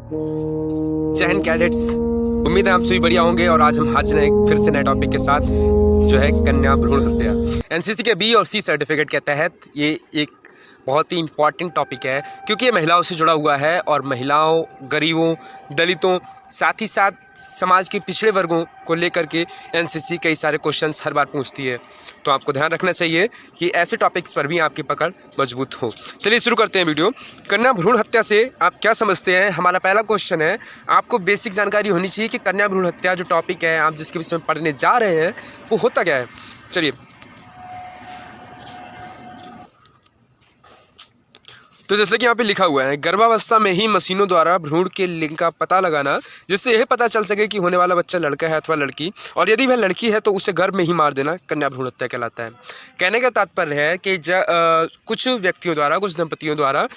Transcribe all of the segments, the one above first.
जय हिंद कैडेट्स, उम्मीद है आप सभी बढ़िया होंगे। और आज हम हाजिर हैं फिर से नए टॉपिक के साथ, जो है कन्या भ्रूण हत्या। एनसीसी के बी और सी सर्टिफिकेट के तहत ये एक बहुत ही इम्पॉर्टेंट टॉपिक है, क्योंकि ये महिलाओं से जुड़ा हुआ है और महिलाओं, गरीबों, दलितों, साथ ही साथ समाज के पिछड़े वर्गों को लेकर के एनसीसी कई सारे क्वेश्चंस हर बार पूछती है। तो आपको ध्यान रखना चाहिए कि ऐसे टॉपिक्स पर भी आपकी पकड़ मजबूत हो। चलिए शुरू करते हैं वीडियो। कन्या भ्रूण हत्या से आप क्या समझते हैं? हमारा पहला क्वेश्चन है, आपको बेसिक जानकारी होनी चाहिए कि कन्या भ्रूण हत्या जो टॉपिक है, आप जिसके विषय में पढ़ने जा रहे हैं, वो होता क्या है। चलिए, तो जैसे कि यहाँ पे लिखा हुआ है, गर्भावस्था में ही मशीनों द्वारा भ्रूण के लिंग का पता लगाना, जिससे यह पता चल सके कि होने वाला बच्चा लड़का है अथवा लड़की, और यदि वह लड़की है तो उसे गर्भ में ही मार देना कन्या भ्रूण हत्या कहलाता है। कहने का तात्पर्य है कि कुछ व्यक्तियों द्वारा, कुछ दंपतियों द्वारा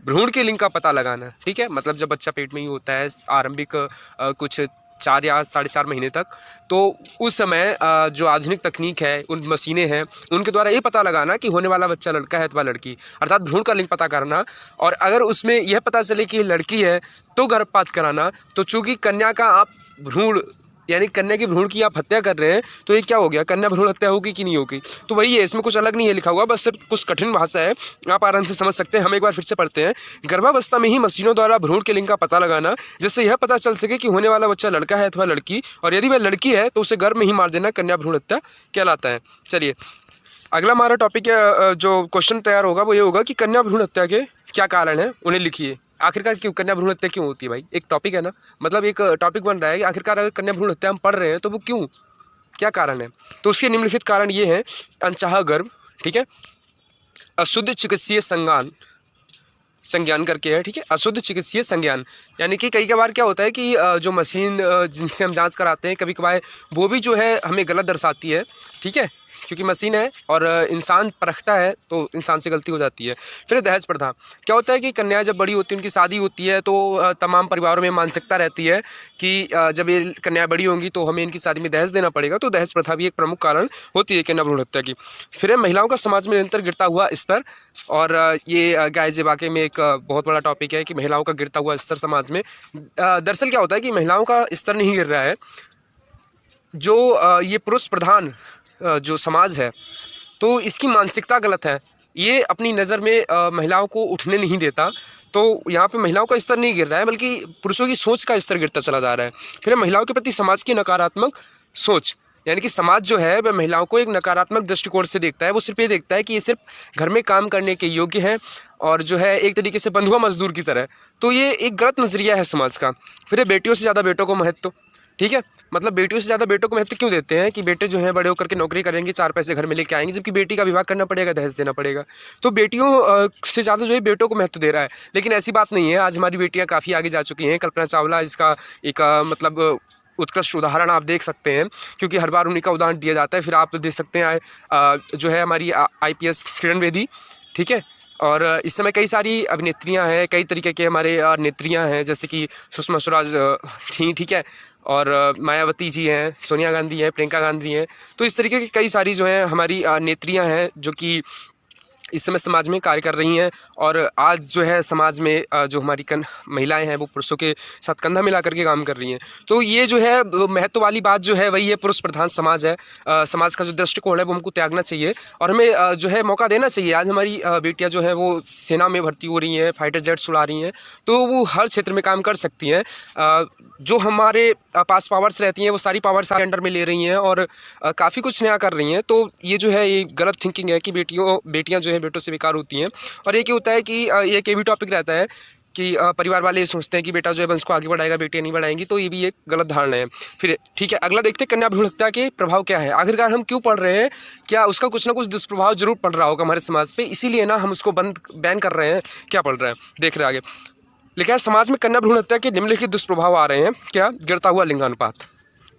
भ्रूण के लिंग का पता लगाना, ठीक है, मतलब जब बच्चा पेट में ही होता है आरंभिक कुछ 4 या 4.5 महीने तक, तो उस समय जो आधुनिक तकनीक है, उन मशीनें हैं, उनके द्वारा ये पता लगाना कि होने वाला बच्चा लड़का है अथवा लड़की, अर्थात भ्रूण का लिंग पता करना। और अगर उसमें यह पता चले कि लड़की है तो गर्भपात कराना। तो चूँकि कन्या का आप भ्रूण, यानी कन्या की भ्रूण की आप हत्या कर रहे हैं, तो ये क्या हो गया, कन्या भ्रूण हत्या होगी कि नहीं होगी। तो वही है, इसमें कुछ अलग नहीं है लिखा हुआ, बस सिर्फ कुछ कठिन भाषा है, आप आराम से समझ सकते हैं। हम एक बार फिर से पढ़ते हैं। गर्भावस्था में ही मशीनों द्वारा भ्रूण के लिंग का पता लगाना, जिससे यह पता चल सके कि होने वाला बच्चा लड़का है अथवा लड़की, और यदि वह लड़की है तो उसे गर्भ में ही मार देना कन्या भ्रूण हत्या कहलाता है। चलिए, अगला हमारा टॉपिक जो क्वेश्चन तैयार होगा वो ये होगा कि कन्या भ्रूण हत्या के क्या कारण है, उन्हें लिखिए। आखिरकार क्यों कन्या भ्रूण हत्या क्यों होती है भाई? एक टॉपिक है ना, मतलब एक टॉपिक बन रहा है कि आखिरकार अगर कन्या भ्रूण हत्या हम पढ़ रहे हैं तो वो क्यों, क्या कारण है। तो उसके निम्नलिखित कारण ये है, अनचाहा गर्भ, ठीक है, अशुद्ध चिकित्सीय संज्ञान करके है, ठीक है, अशुद्ध चिकित्सीय संज्ञान, यानी कि कई बार क्या होता है कि जो मशीन जिनसे हम जांच कराते हैं, कभी कभार वो भी जो है हमें गलत दर्शाती है, ठीक है, क्योंकि मशीन है और इंसान परखता है तो इंसान से गलती हो जाती है। फिर दहेज प्रथा, क्या होता है कि कन्या जब बड़ी होती है, उनकी शादी होती है, तो तमाम परिवारों में मानसिकता रहती है कि जब ये कन्या बड़ी होंगी तो हमें इनकी शादी में दहेज देना पड़ेगा। तो दहेज प्रथा भी एक प्रमुख कारण होती है कन्या भ्रूण हत्या की। फिर है महिलाओं का समाज में निरंतर गिरता हुआ स्तर, और ये गाइस वाकई में एक बहुत बड़ा टॉपिक है कि महिलाओं का गिरता हुआ स्तर समाज में। दरअसल क्या होता है कि महिलाओं का स्तर नहीं गिर रहा है, जो ये पुरुष प्रधान जो समाज है, तो इसकी मानसिकता गलत है। ये अपनी नज़र में महिलाओं को उठने नहीं देता। तो यहाँ पे महिलाओं का स्तर नहीं गिर रहा है, बल्कि पुरुषों की सोच का स्तर गिरता चला जा रहा है। फिर महिलाओं के प्रति समाज की नकारात्मक सोच, यानी कि समाज जो है वह महिलाओं को एक नकारात्मक दृष्टिकोण से देखता है। वो सिर्फ ये देखता है कि ये सिर्फ घर में काम करने के योग्य है, और जो है एक तरीके से बंधुआ मजदूर की तरह। तो ये एक गलत नज़रिया है समाज का। फिर बेटियों से ज़्यादा बेटों को महत्व, ठीक है, मतलब बेटियों से ज़्यादा बेटों को महत्व क्यों देते हैं कि बेटे जो हैं बड़े होकर के नौकरी करेंगे, 4 पैसे घर में लेके आएंगे, जबकि बेटी का विवाह करना पड़ेगा, दहेज देना पड़ेगा। तो बेटियों से ज़्यादा जो है बेटों को महत्व दे रहा है। लेकिन ऐसी बात नहीं है, आज हमारी बेटियां काफ़ी आगे जा चुकी हैं। कल्पना चावला इसका एक मतलब उत्कृष्ट उदाहरण आप देख सकते हैं, क्योंकि हर बार उन्हीं का उदाहरण दिया जाता है। फिर आप देख सकते हैं जो है हमारी IPS किरण बेदी, ठीक है, और इस समय कई सारी अभिनेत्रियां हैं, कई तरीके के हमारे नेत्रियां हैं, जैसे कि सुषमा स्वराज थी, ठीक है, और मायावती जी हैं, सोनिया गांधी हैं, प्रियंका गांधी हैं। तो इस तरीके की कई सारी जो हैं हमारी नेत्रियां हैं, जो कि इस समय समाज में कार्य कर रही हैं। और आज जो है समाज में जो हमारी महिलाएं हैं वो पुरुषों के साथ कंधा मिला करके काम कर रही हैं। तो ये जो है महत्व वाली बात जो है वही है, पुरुष प्रधान समाज है। समाज का जो दृष्टिकोण है वो हमको त्यागना चाहिए और हमें जो है मौका देना चाहिए। आज हमारी बेटियां जो हैं वो सेना में भर्ती हो रही हैं, फाइटर जेट्स उड़ा रही हैं, तो वो हर क्षेत्र में काम कर सकती हैं। जो हमारे पास पावर्स रहती हैं वो सारी पावर्स अंडर में ले रही हैं और काफ़ी कुछ नया कर रही हैं। तो ये जो है ये गलत थिंकिंग है कि बेटियां जो है बेटों से बेकार होती हैं। और ये क्या होता है कि एक ये भी टॉपिक रहता है कि परिवार वाले ये सोचते हैं कि बेटा जो है वंश को आगे बढ़ाएगा, बेटियां नहीं बढ़ाएंगी। तो ये भी एक गलत धारणा है। फिर ठीक है, अगला देखते हैं कन्या भ्रूण हत्या के प्रभाव क्या है। आखिरकार हम क्यों पढ़ रहे हैं, क्या उसका कुछ ना कुछ दुष्प्रभाव जरूर पड़ रहा होगा हमारे समाज पे, इसीलिए ना हम उसको बैन कर रहे हैं। क्या पढ़ रहे हैं देख रहे हैं आगे। लिखा है समाज में कन्या भ्रूण हत्या के निम्नलिखित दुष्प्रभाव आ रहे हैं। क्या? गिरता हुआ लिंगानुपात।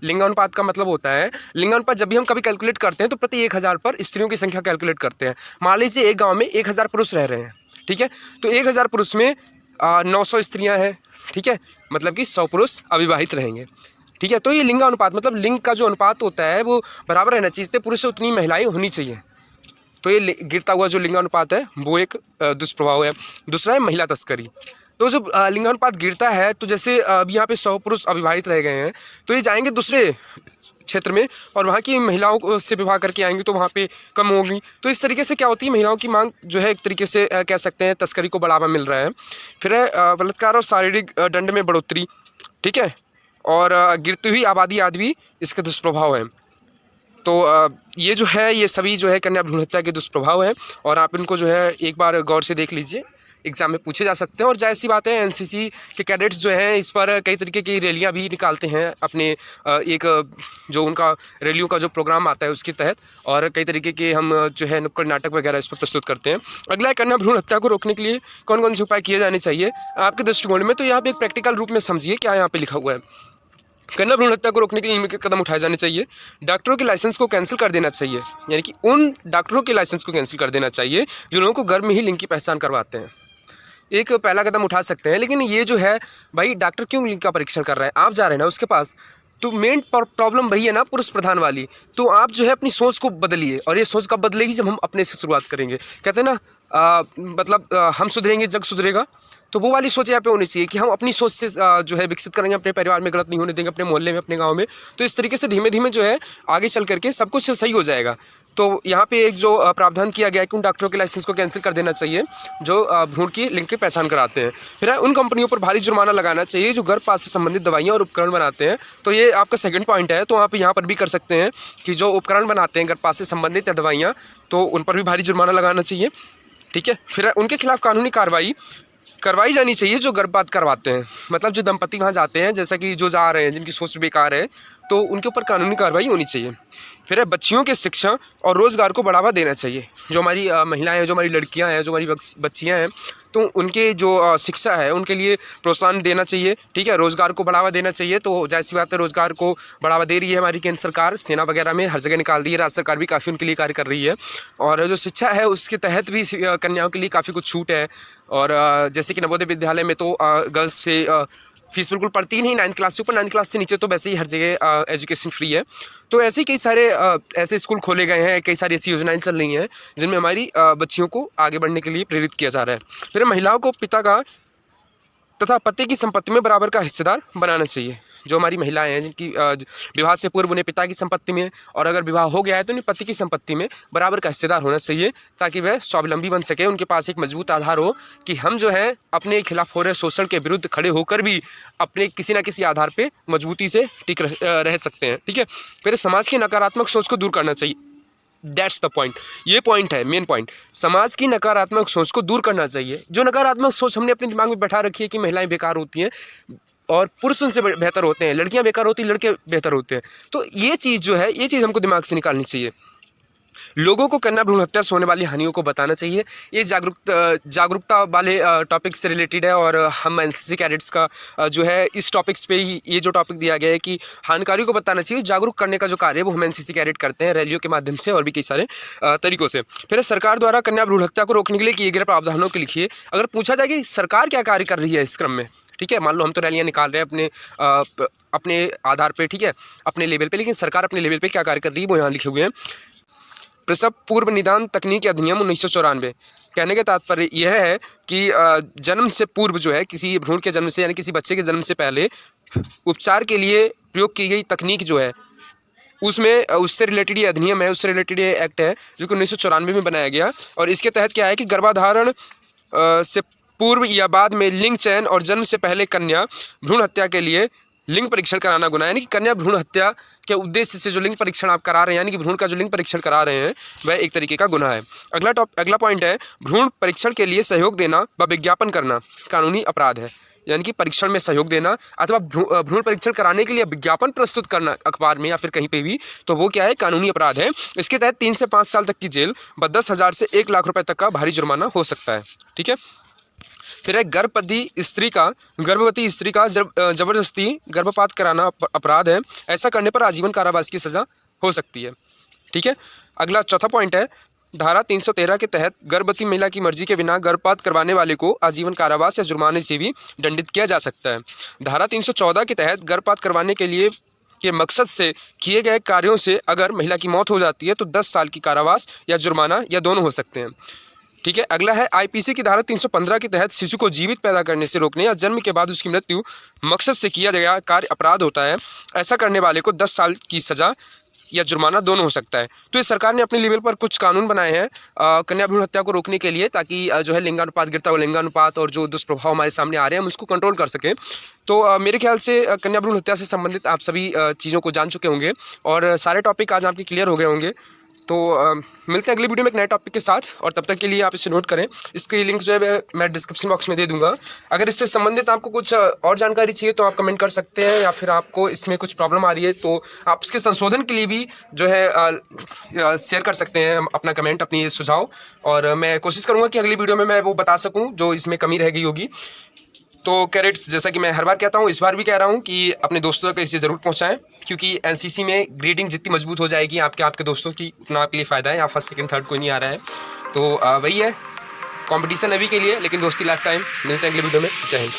लिंगानुपात का मतलब होता है, लिंगानुपात जब भी हम कभी कैलकुलेट करते हैं तो प्रति 1000 पर स्त्रियों की संख्या कैलकुलेट करते हैं। मान लीजिए एक गांव में 1000 पुरुष रह रहे हैं, ठीक है, तो 1000 पुरुष में 900 स्त्रियां हैं, ठीक है, मतलब कि 100 पुरुष अविवाहित रहेंगे, ठीक है। तो ये लिंगानुपात मतलब लिंग का जो अनुपात होता है वो बराबर रहना चाहिए, जितने पुरुष से उतनी महिलाएं होनी चाहिए। तो ये गिरता हुआ जो लिंगानुपात है वो एक दुष्प्रभाव है। दूसरा है महिला तस्करी। तो जब लिंगानुपात गिरता है तो जैसे अभी यहाँ पे 100 पुरुष अविवाहित रह गए हैं तो ये जाएंगे दूसरे क्षेत्र में और वहाँ की महिलाओं से विवाह करके आएंगे तो वहाँ पे कम होगी। तो इस तरीके से क्या होती है, महिलाओं की मांग जो है एक तरीके से कह सकते हैं तस्करी को बढ़ावा मिल रहा है। फिर बलात्कार और शारीरिक दंड में बढ़ोतरी, ठीक है, और गिरती हुई आबादी आदि भी इसके दुष्प्रभाव हैं। तो ये जो है ये सभी जो है कन्या भ्रूण हत्या के दुष्प्रभाव हैं और आप इनको जो है एक बार गौर से देख लीजिए, एग्जाम में पूछे जा सकते हैं। और जाहिर सी बात है एनसीसी के कैडेट्स जो हैं इस पर कई तरीके की रैलियां भी निकालते हैं अपने एक जो उनका रैलियों का जो प्रोग्राम आता है उसके तहत, और कई तरीके के हम जो है नुक्कड़ नाटक वगैरह इस पर प्रस्तुत करते हैं। अगला है कन्या भ्रूण हत्या को रोकने के लिए कौन कौन से उपाय किए जाने चाहिए आपके दृष्टिकोण में। तो यहाँ पे एक प्रैक्टिकल रूप में समझिए क्या यहाँ पे लिखा हुआ है। कन्या भ्रूण हत्या को रोकने के लिए निम्नलिखित कदम उठाए जाने चाहिए। डॉक्टरों के लाइसेंस को कैंसिल कर देना चाहिए, यानी कि उन डॉक्टरों के लाइसेंस को कैंसिल कर देना चाहिए जो लोगों को गर्भ में ही लिंग की पहचान करवाते हैं। एक पहला कदम उठा सकते हैं। लेकिन ये जो है भाई डॉक्टर क्यों लिंग का परीक्षण कर रहा है, आप जा रहे हैं ना उसके पास, तो मेन प्रॉब्लम वही है ना पुरुष प्रधान वाली। तो आप जो है अपनी सोच को बदलिए, और ये सोच कब बदलेगी जब हम अपने से शुरुआत करेंगे। कहते हैं ना हम सुधरेंगे जग सुधरेगा। तो वो वाली सोच यहाँ पे होनी चाहिए कि हम अपनी सोच से जो है विकसित करेंगे, अपने परिवार में गलत नहीं होने देंगे, अपने मोहल्ले में, अपने गांव में। तो इस तरीके से धीमे धीमे जो है आगे चल करके सब कुछ सही हो जाएगा। तो यहाँ पे एक जो प्रावधान किया गया है कि उन डॉक्टरों के लाइसेंस को कैंसिल कर देना चाहिए जो भ्रूण की लिंग की पहचान कराते हैं। फिर उन कंपनियों पर भारी जुर्माना लगाना चाहिए जो गर्भपात से संबंधित दवाइयाँ और उपकरण बनाते हैं। तो ये आपका सेकंड पॉइंट है। तो आप यहाँ पर भी कर सकते हैं कि जो उपकरण बनाते हैं गर्भपात से संबंधित या दवाइयाँ, तो उन पर भी भारी जुर्माना लगाना चाहिए, ठीक है। फिर उनके खिलाफ कानूनी कार्रवाई करवाई जानी चाहिए जो गर्भपात करवाते हैं। मतलब जो दंपति वहाँ जाते हैं, जैसा कि जो जा रहे हैं जिनकी सोच बेकार है, तो उनके ऊपर कानूनी कार्रवाई होनी चाहिए। फिर है बच्चियों के शिक्षा और रोज़गार को बढ़ावा देना चाहिए। जो हमारी महिलाएं हैं, जो हमारी लड़कियां हैं, जो हमारी बच्चियां हैं, तो उनके जो शिक्षा है उनके लिए प्रोत्साहन देना चाहिए, ठीक है। रोज़गार को बढ़ावा देना चाहिए। तो जाहिर सी बात है रोज़गार को बढ़ावा दे रही है हमारी केंद्र सरकार, सेना वगैरह में हर जगह निकाल रही है, राज्य सरकार भी काफ़ी उनके लिए कार्य कर रही है। और जो शिक्षा है उसके तहत भी कन्याओं के लिए काफ़ी कुछ छूट है। और जैसे कि नवोदय विद्यालय में तो गर्ल्स से फीस बिल्कुल पड़ती ही नहीं 9th क्लास से ऊपर, 9th क्लास से नीचे तो वैसे ही हर जगह एजुकेशन फ्री है। तो ऐसे ही कई सारे ऐसे स्कूल खोले गए हैं, कई सारी ऐसी योजनाएं चल रही हैं जिनमें हमारी बच्चियों को आगे बढ़ने के लिए प्रेरित किया जा रहा है। फिर महिलाओं को पिता का तथा पति की संपत्ति में बराबर का हिस्सेदार बनाना चाहिए। जो हमारी महिलाएं हैं जिनकी विवाह से पूर्व उन्हें पिता की संपत्ति में, और अगर विवाह हो गया है तो उन्हें पति की संपत्ति में बराबर का हिस्सेदार होना चाहिए, ताकि वह स्वावलंबी बन सके। उनके पास एक मजबूत आधार हो कि हम जो है अपने खिलाफ हो रहे शोषण के विरुद्ध खड़े होकर भी अपने किसी न किसी आधार पर मजबूती से टिक रह सकते हैं, ठीक है। फिर समाज की नकारात्मक सोच को दूर करना चाहिए। दैट्स द पॉइंट, ये पॉइंट है मेन पॉइंट। समाज की नकारात्मक सोच को दूर करना चाहिए। जो नकारात्मक सोच हमने अपने दिमाग में बैठा रखी है कि महिलाएं बेकार होती हैं और पुरुष उनसे बेहतर होते हैं, लड़कियां बेकार होती हैं, लड़के बेहतर होते हैं, तो ये चीज़ जो है ये चीज़ हमको दिमाग से निकालनी चाहिए। लोगों को कन्या भ्रूण हत्या से होने वाली हानियों को बताना चाहिए। ये जागरूकता वाले टॉपिक से रिलेटेड है। और हम एनसीसी कैडेट्स का जो है इस टॉपिक्स पे ही ये जो टॉपिक दिया गया है कि हानिकारियों को बताना चाहिए, जागरूक करने का जो कार्य है वो हम एनसीसी कैडेट करते हैं रैलियों के माध्यम से और भी कई सारे तरीकों से। फिर सरकार द्वारा कन्या भ्रूण हत्या को रोकने के लिए किए गए प्रावधानों को लिखिए। अगर पूछा जाए कि सरकार क्या कार्य कर रही है इस क्रम में, ठीक है, मान लो हम तो रैलियाँ निकाल रहे हैं अपने आधार पे, ठीक है, अपने लेवल पे, लेकिन सरकार अपने लेवल पे क्या कार्य कर रही है वो यहाँ लिखे हुए हैं। प्रसव पूर्व निदान तकनीकी अधिनियम 1994। कहने का तात्पर्य यह है कि जन्म से पूर्व जो है किसी भ्रूण के जन्म से यानी किसी बच्चे के जन्म से पहले उपचार के लिए प्रयोग की गई तकनीक जो है उसमें उससे रिलेटेड ये अधिनियम है, उससे रिलेटेड ये एक्ट है जो कि 1994 में बनाया गया। और इसके तहत क्या है कि गर्भाधारण से पूर्व या बाद में लिंग चयन और जन्म से पहले कन्या भ्रूण हत्या के लिए लिंग परीक्षण कराना गुनाह है। यानी कि कन्या भ्रूण हत्या के उद्देश्य से जो लिंग परीक्षण आप करा रहे हैं, यानी कि भ्रूण का जो लिंग परीक्षण करा रहे हैं, वह एक तरीके का गुनाह है। अगला पॉइंट है भ्रूण परीक्षण के लिए सहयोग देना व विज्ञापन करना कानूनी अपराध है। यानी कि परीक्षण में सहयोग देना अथवा भ्रूण परीक्षण कराने के लिए विज्ञापन प्रस्तुत करना अखबार में या फिर कहीं पे भी, तो वो क्या है, कानूनी अपराध है। इसके तहत 3 से 5 साल तक की जेल व 10,000 से 1 लाख रुपए तक का भारी जुर्माना हो सकता है, ठीक है। फिर है गर्भवती स्त्री का जबरदस्ती गर्भपात कराना अपराध है। ऐसा करने पर आजीवन कारावास की सज़ा हो सकती है, ठीक है। अगला चौथा पॉइंट है धारा 313 के तहत गर्भवती महिला की मर्जी के बिना गर्भपात करवाने वाले को आजीवन कारावास या जुर्माने से भी दंडित किया जा सकता है। धारा 314 के तहत गर्भपात करवाने के लिए के मकसद से किए गए कार्यों से अगर महिला की मौत हो जाती है तो 10 साल की कारावास या जुर्माना या दोनों हो सकते हैं, ठीक है। अगला है आईपीसी की धारा 315 के तहत शिशु को जीवित पैदा करने से रोकने या जन्म के बाद उसकी मृत्यु मकसद से किया गया कार्य अपराध होता है। ऐसा करने वाले को 10 साल की सज़ा या जुर्माना दोनों हो सकता है। तो ये सरकार ने अपने लेवल पर कुछ कानून बनाए हैं कन्या भ्रूण हत्या को रोकने के लिए, ताकि जो है लिंगानुपात, गिरता हुआ लिंगानुपात और जो दुष्प्रभाव हमारे सामने आ रहे हैं हम उसको कंट्रोल कर सकें। तो मेरे ख्याल से कन्या भ्रूण हत्या से संबंधित आप सभी चीज़ों को जान चुके होंगे और सारे टॉपिक आज आपके क्लियर हो गए होंगे। तो मिलते हैं अगली वीडियो में एक नए टॉपिक के साथ, और तब तक के लिए आप इसे नोट करें। इसकी लिंक जो है मैं डिस्क्रिप्शन बॉक्स में दे दूंगा। अगर इससे संबंधित आपको कुछ और जानकारी चाहिए तो आप कमेंट कर सकते हैं, या फिर आपको इसमें कुछ प्रॉब्लम आ रही है तो आप उसके संशोधन के लिए भी जो है शेयर कर सकते हैं अपना कमेंट, अपनी सुझाव, और मैं कोशिश करूँगा कि अगली वीडियो में मैं वो बता सकूँ जो इसमें कमी रह गई होगी। तो कैडेट्स, जैसा कि मैं हर बार कहता हूँ, इस बार भी कह रहा हूँ कि अपने दोस्तों तक इसे ज़रूर पहुँचाएं, क्योंकि एनसीसी में ग्रेडिंग जितनी मजबूत हो जाएगी आपके दोस्तों की, उतना आपके लिए फ़ायदा है। यहाँ फर्स्ट सेकंड थर्ड कोई नहीं आ रहा है, तो वही है, कंपटीशन अभी के लिए, लेकिन दोस्ती लाइफ टाइम। मिलते हैं अगली वीडियो में। जय हिंद।